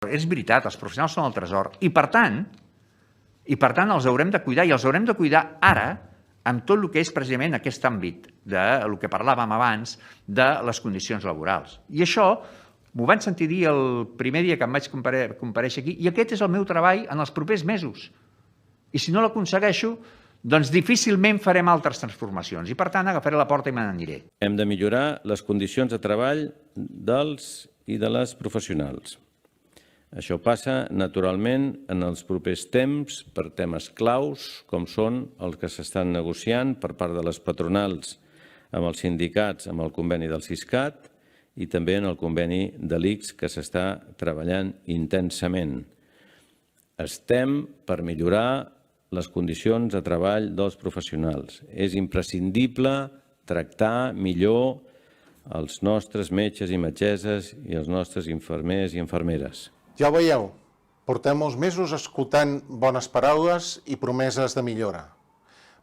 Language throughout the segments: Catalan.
És veritat, els professionals són el tresor i per tant els haurem de cuidar i els haurem de cuidar ara amb tot el que és precisament aquest àmbit del que parlàvem abans de les condicions laborals. I això m'ho van sentir dir el primer dia que em vaig comparèixer aquí i aquest és el meu treball en els propers mesos. I si no l'aconsegueixo, doncs difícilment farem altres transformacions i per tant agafaré la porta i me n'aniré. Hem de millorar les condicions de treball dels i de les professionals. Això passa, naturalment, en els propers temps per temes claus, com són els que s'estan negociant per part de les patronals amb els sindicats, amb el conveni del Siscat i també en el conveni de l'ICS, que s'està treballant intensament. Estem per millorar les condicions de treball dels professionals. És imprescindible tractar millor els nostres metges i metgesses i els nostres infermers i infermeres. Ja ho veieu, portem molts mesos escoltant bones paraules i promeses de millora,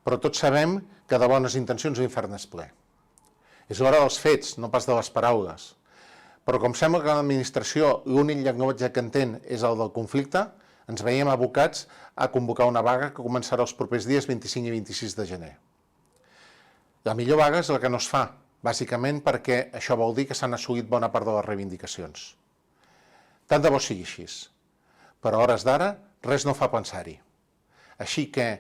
però tots sabem que de bones intencions l'infern és ple. És l'hora dels fets, no pas de les paraules. Però com sembla que l'administració l'únic llenguatge que entén és el del conflicte, ens veiem abocats a convocar una vaga que començarà els propers dies 25 i 26 de gener. La millor vaga és la que no es fa, bàsicament perquè això vol dir que s'han assolit bona part de les reivindicacions. Tant de bo sigui així, però a hores d'ara res no fa pensar-hi. Així que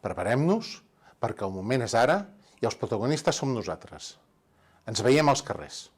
preparem-nos perquè el moment és ara i els protagonistes som nosaltres. Ens veiem als carrers.